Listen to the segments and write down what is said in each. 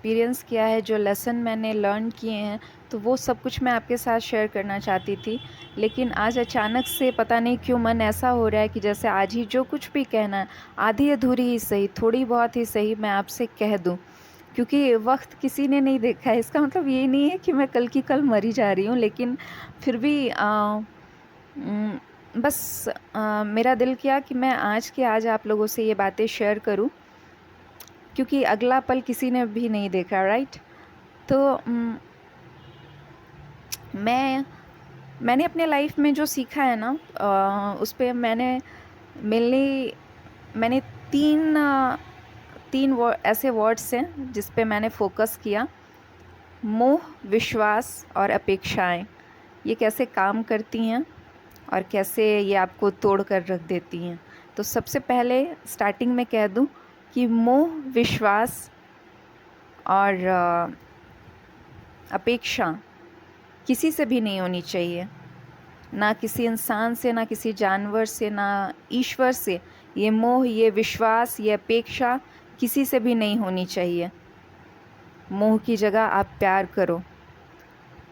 Experience किया है, जो लेसन मैंने लर्न किए हैं, तो वो सब कुछ मैं आपके साथ शेयर करना चाहती थी। लेकिन आज अचानक से पता नहीं क्यों मन ऐसा हो रहा है कि जैसे आज ही जो कुछ भी कहना है, आधी अधूरी ही सही, थोड़ी बहुत ही सही, मैं आपसे कह दूँ। क्योंकि वक्त किसी ने नहीं देखा है। इसका मतलब ये नहीं है कि मैं कल की कल मरी जा रही हूँ, लेकिन फिर भी बस मेरा दिल किया कि मैं आज के आज आप लोगों से ये बातें शेयर करूं, क्योंकि अगला पल किसी ने भी नहीं देखा, राइट? तो मैंने अपने लाइफ में जो सीखा है ना, उस पे मेनली मैंने तीन ऐसे वर्ड्स हैं जिस पे मैंने फोकस किया। मोह, विश्वास और अपेक्षाएं, ये कैसे काम करती हैं और कैसे ये आपको तोड़ कर रख देती हैं। तो सबसे पहले स्टार्टिंग में कह दूं कि मोह, विश्वास और अपेक्षा किसी से भी नहीं होनी चाहिए, ना किसी इंसान से, ना किसी जानवर से, ना ईश्वर से। ये मोह, ये विश्वास, ये अपेक्षा किसी से भी नहीं होनी चाहिए। मोह की जगह आप प्यार करो।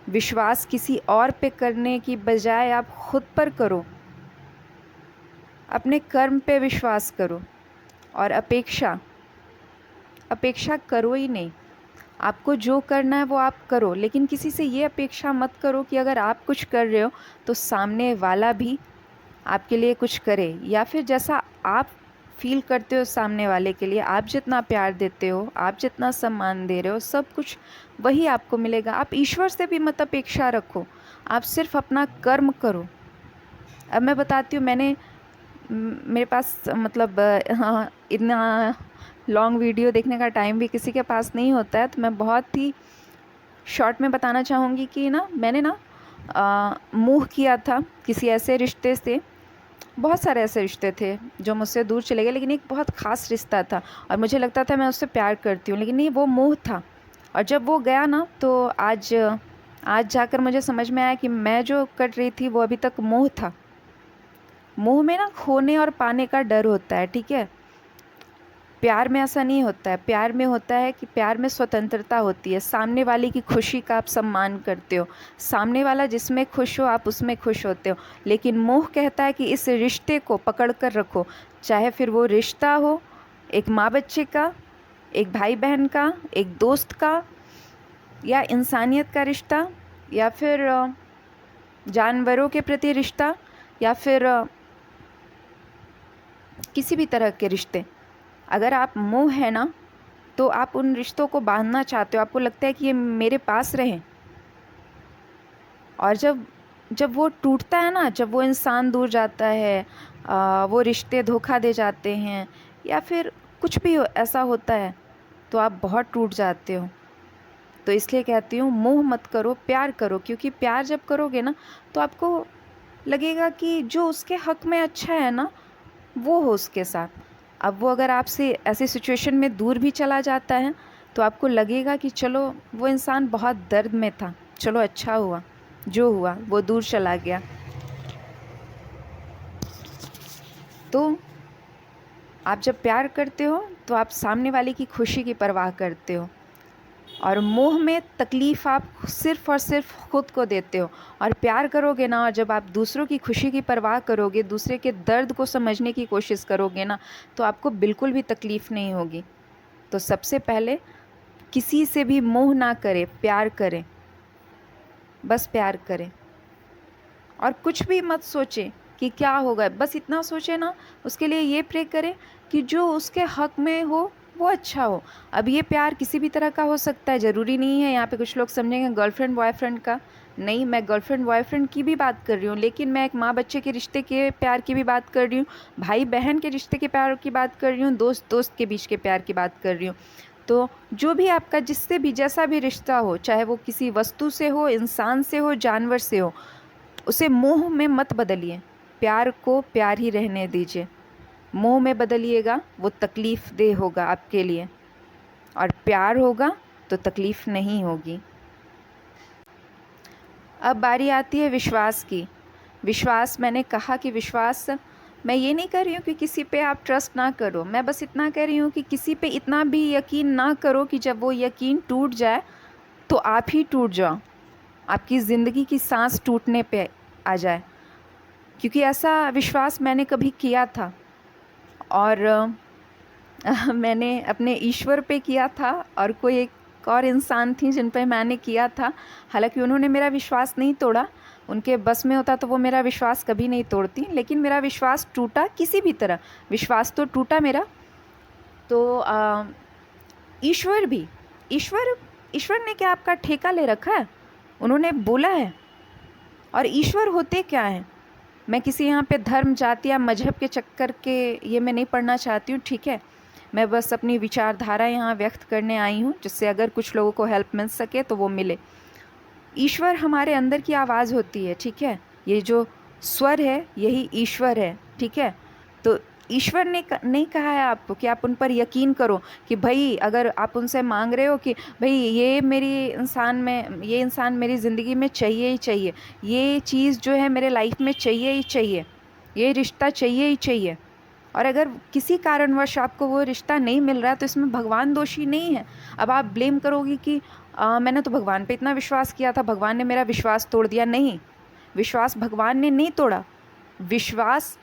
विश्वास किसी और पे करने की बजाय आप खुद पर करो, अपने कर्म पे विश्वास करो। और अपेक्षा करो ही नहीं। आपको जो करना है वो आप करो, लेकिन किसी से ये अपेक्षा मत करो कि अगर आप कुछ कर रहे हो तो सामने वाला भी आपके लिए कुछ करे, या फिर जैसा आप फील करते हो सामने वाले के लिए, आप जितना प्यार देते हो, आप जितना सम्मान दे रहे हो, सब कुछ वही आपको मिलेगा। आप ईश्वर से भी मत अपेक्षा रखो, आप सिर्फ अपना कर्म करो। अब मैं बताती हूँ, मेरे पास मतलब हाँ, इतना लॉन्ग वीडियो देखने का टाइम भी किसी के पास नहीं होता है, तो मैं बहुत ही शॉर्ट में बताना चाहूँगी कि मैंने मोह किया था किसी ऐसे रिश्ते से। बहुत सारे ऐसे रिश्ते थे जो मुझसे दूर चले गए, लेकिन एक बहुत ख़ास रिश्ता था और मुझे लगता था मैं उससे प्यार करती हूँ, लेकिन नहीं, वो मोह था। और जब वो गया ना, तो आज जाकर मुझे समझ में आया कि मैं जो कर रही थी वो अभी तक मोह था। मोह में खोने और पाने का डर होता है, ठीक है? प्यार में ऐसा नहीं होता है। प्यार में होता है कि प्यार में स्वतंत्रता होती है, सामने वाले की खुशी का आप सम्मान करते हो, सामने वाला जिसमें खुश हो आप उसमें खुश होते हो। लेकिन मोह कहता है कि इस रिश्ते को पकड़ कर रखो, चाहे फिर वो रिश्ता हो एक माँ बच्चे का, एक भाई बहन का, एक दोस्त का, या इंसानियत का रिश्ता, या फिर जानवरों के प्रति रिश्ता, या फिर किसी भी तरह के रिश्ते। अगर आप मोह है ना, तो आप उन रिश्तों को बांधना चाहते हो, आपको लगता है कि ये मेरे पास रहें। और जब जब वो टूटता है ना, जब वो इंसान दूर जाता है, वो रिश्ते धोखा दे जाते हैं, या फिर कुछ भी ऐसा होता है, तो आप बहुत टूट जाते हो। तो इसलिए कहती हूँ, मोह मत करो, प्यार करो। क्योंकि प्यार जब करोगे ना, तो आपको लगेगा कि जो उसके हक में अच्छा है ना, वो हो उसके साथ। अब वो अगर आपसे ऐसी सिचुएशन में दूर भी चला जाता है, तो आपको लगेगा कि चलो वो इंसान बहुत दर्द में था, चलो अच्छा हुआ, जो हुआ वो दूर चला गया। तो आप जब प्यार करते हो तो आप सामने वाले की खुशी की परवाह करते हो, और मोह में तकलीफ़ आप सिर्फ़ और सिर्फ खुद को देते हो। और प्यार करोगे ना, और जब आप दूसरों की खुशी की परवाह करोगे, दूसरे के दर्द को समझने की कोशिश करोगे ना, तो आपको बिल्कुल भी तकलीफ़ नहीं होगी। तो सबसे पहले किसी से भी मोह ना करें, प्यार करें, बस प्यार करें। और कुछ भी मत सोचें कि क्या होगा, बस इतना सोचें ना, उसके लिए ये प्रे करें कि जो उसके हक में हो वो अच्छा हो। अब ये प्यार किसी भी तरह का हो सकता है, ज़रूरी नहीं है। यहाँ पे कुछ लोग समझेंगे गर्लफ्रेंड बॉयफ्रेंड का, नहीं, मैं गर्लफ्रेंड बॉयफ्रेंड की भी बात कर रही हूँ, लेकिन मैं एक माँ बच्चे के रिश्ते के प्यार की भी बात कर रही हूँ, भाई बहन के रिश्ते के प्यार की बात कर रही हूँ, दोस्त दोस्त के बीच के प्यार की बात कर रही हूँ। तो जो भी आपका जिससे भी जैसा भी रिश्ता हो, चाहे वो किसी वस्तु से हो, इंसान से हो, जानवर से हो, उसे मोह में मत बदलिए। प्यार को प्यार ही रहने दीजिए। मोह में बदलिएगा, वो तकलीफ़ देह होगा आपके लिए, और प्यार होगा तो तकलीफ़ नहीं होगी। अब बारी आती है विश्वास की। विश्वास, मैंने कहा कि विश्वास मैं ये नहीं कह रही हूँ कि किसी पे आप ट्रस्ट ना करो, मैं बस इतना कह रही हूँ कि किसी पे इतना भी यकीन ना करो कि जब वो यकीन टूट जाए तो आप ही टूट जाओ, आपकी ज़िंदगी की सांस टूटने पे आ जाए। क्योंकि ऐसा विश्वास मैंने कभी किया था, और मैंने अपने ईश्वर पे किया था, और कोई एक और इंसान थी जिन पे मैंने किया था। हालांकि उन्होंने मेरा विश्वास नहीं तोड़ा, उनके बस में होता तो वो मेरा विश्वास कभी नहीं तोड़ती, लेकिन मेरा विश्वास टूटा किसी भी तरह, विश्वास तो टूटा मेरा। तो ईश्वर भी, ईश्वर ने क्या आपका ठेका ले रखा है? उन्होंने बोला है। और ईश्वर होते क्या हैं? मैं किसी यहाँ पे धर्म, जाति या मजहब के चक्कर के ये मैं नहीं पढ़ना चाहती हूँ, ठीक है। मैं बस अपनी विचारधारा यहाँ व्यक्त करने आई हूँ, जिससे अगर कुछ लोगों को हेल्प मिल सके तो वो मिले। ईश्वर हमारे अंदर की आवाज़ होती है, ठीक है। ये जो स्वर है यही ईश्वर है, ठीक है। तो ईश्वर ने नहीं कहा है आपको कि आप उन पर यकीन करो, कि भाई अगर आप उनसे मांग रहे हो कि भाई ये इंसान मेरी ज़िंदगी में चाहिए ही चाहिए, ये चीज़ जो है मेरे लाइफ में चाहिए ही चाहिए, ये रिश्ता चाहिए ही चाहिए, और अगर किसी कारणवश आपको वो रिश्ता नहीं मिल रहा है तो इसमें भगवान दोषी नहीं है। अब आप ब्लेम करोगे कि मैंने तो भगवान पे इतना विश्वास किया था, भगवान ने मेरा विश्वास तोड़ दिया। नहीं, विश्वास भगवान ने नहीं तोड़ा। विश्वास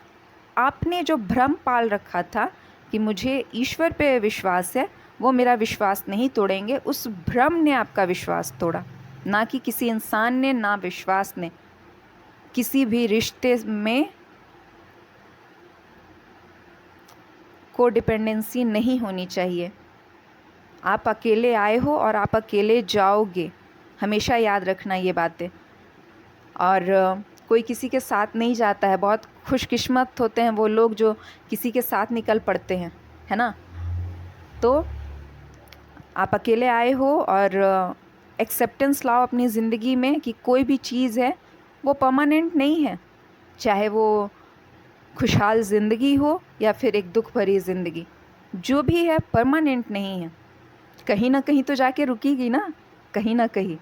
आपने जो भ्रम पाल रखा था कि मुझे ईश्वर पे विश्वास है, वो मेरा विश्वास नहीं तोड़ेंगे, उस भ्रम ने आपका विश्वास तोड़ा, ना कि किसी इंसान ने, ना विश्वास ने। किसी भी रिश्ते में कोडिपेंडेंसी नहीं होनी चाहिए। आप अकेले आए हो और आप अकेले जाओगे, हमेशा याद रखना ये बातें। और कोई किसी के साथ नहीं जाता है, बहुत खुशकिस्मत होते हैं वो लोग जो किसी के साथ निकल पड़ते हैं, है ना। तो आप अकेले आए हो और एक्सेप्टेंस लाओ अपनी ज़िंदगी में कि कोई भी चीज़ है वो परमानेंट नहीं है, चाहे वो खुशहाल ज़िंदगी हो या फिर एक दुख भरी ज़िंदगी, जो भी है परमानेंट नहीं है, कहीं ना कहीं तो जाके रुकेगी ना, कहीं ना कहीं।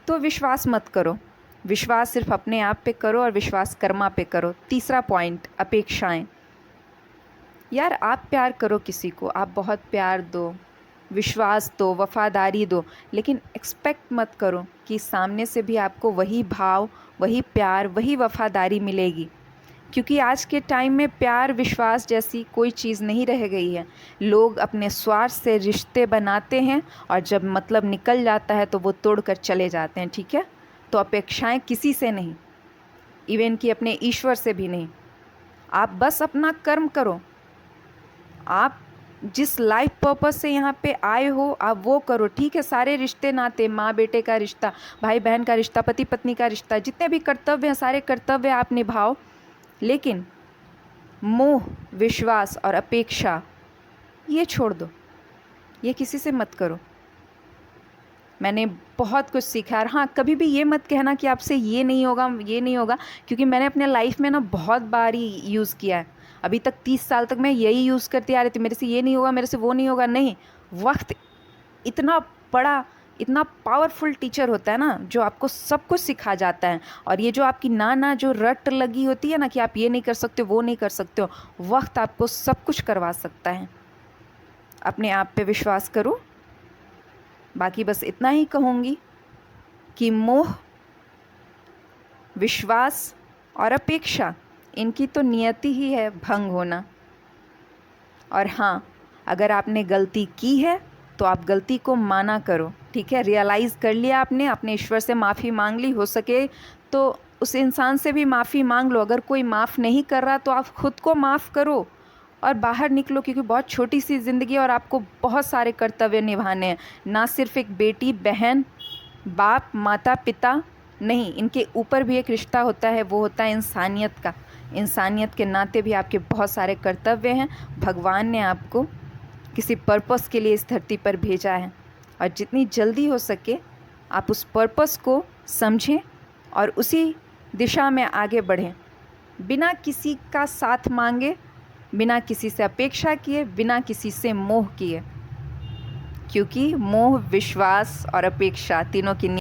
तो विश्वास मत करो, विश्वास सिर्फ अपने आप पे करो और विश्वास कर्मा पे करो। तीसरा पॉइंट, अपेक्षाएं। यार आप प्यार करो किसी को, आप बहुत प्यार दो, विश्वास दो, वफ़ादारी दो, लेकिन एक्सपेक्ट मत करो कि सामने से भी आपको वही भाव, वही प्यार, वही वफ़ादारी मिलेगी। क्योंकि आज के टाइम में प्यार, विश्वास जैसी कोई चीज़ नहीं रह गई है। लोग अपने स्वार्थ से रिश्ते बनाते हैं और जब मतलब निकल जाता है तो वो तोड़कर चले जाते हैं, ठीक है। तो अपेक्षाएं किसी से नहीं, इवन कि अपने ईश्वर से भी नहीं। आप बस अपना कर्म करो, आप जिस लाइफ पर्पस से यहाँ पे आए हो आप वो करो, ठीक है। सारे रिश्ते नाते, माँ बेटे का रिश्ता, भाई बहन का रिश्ता, पति पत्नी का रिश्ता, जितने भी कर्तव्य हैं सारे कर्तव्य आप निभाओ, लेकिन मोह, विश्वास और अपेक्षा ये छोड़ दो, ये किसी से मत करो। मैंने बहुत कुछ सीखा। और हाँ, कभी भी ये मत कहना कि आपसे ये नहीं होगा, ये नहीं होगा, क्योंकि मैंने अपने लाइफ में ना बहुत बार ही यूज़ किया है। अभी तक 30 साल तक मैं यही यूज़ करती आ रही थी, मेरे से ये नहीं होगा, मेरे से वो नहीं होगा। नहीं, वक्त इतना बड़ा, इतना पावरफुल टीचर होता है ना, जो आपको सब कुछ सिखा जाता है। और ये जो आपकी ना जो रट लगी होती है ना कि आप ये नहीं कर सकते, वो नहीं कर सकते हो, वक्त आपको सब कुछ करवा सकता है। अपने आप पे विश्वास करो। बाकी बस इतना ही कहूँगी कि मोह, विश्वास और अपेक्षा, इनकी तो नियति ही है भंग होना। और हाँ, अगर आपने गलती की है तो आप गलती को माना करो, ठीक है। रियलाइज़ कर लिया आपने, अपने ईश्वर से माफ़ी मांग ली, हो सके तो उस इंसान से भी माफ़ी मांग लो। अगर कोई माफ़ नहीं कर रहा तो आप खुद को माफ़ करो और बाहर निकलो, क्योंकि बहुत छोटी सी ज़िंदगी है और आपको बहुत सारे कर्तव्य निभाने हैं। ना सिर्फ एक बेटी, बहन, बाप, माता पिता नहीं, इनके ऊपर भी एक रिश्ता होता है, वो होता है इंसानियत का। इंसानियत के नाते भी आपके बहुत सारे कर्तव्य हैं। भगवान ने आपको किसी पर्पस के लिए इस धरती पर भेजा है, और जितनी जल्दी हो सके आप उस पर्पस को समझें और उसी दिशा में आगे बढ़ें, बिना किसी का साथ मांगे, बिना किसी से अपेक्षा किए, बिना किसी से मोह किए। क्योंकि मोह, विश्वास और अपेक्षा तीनों की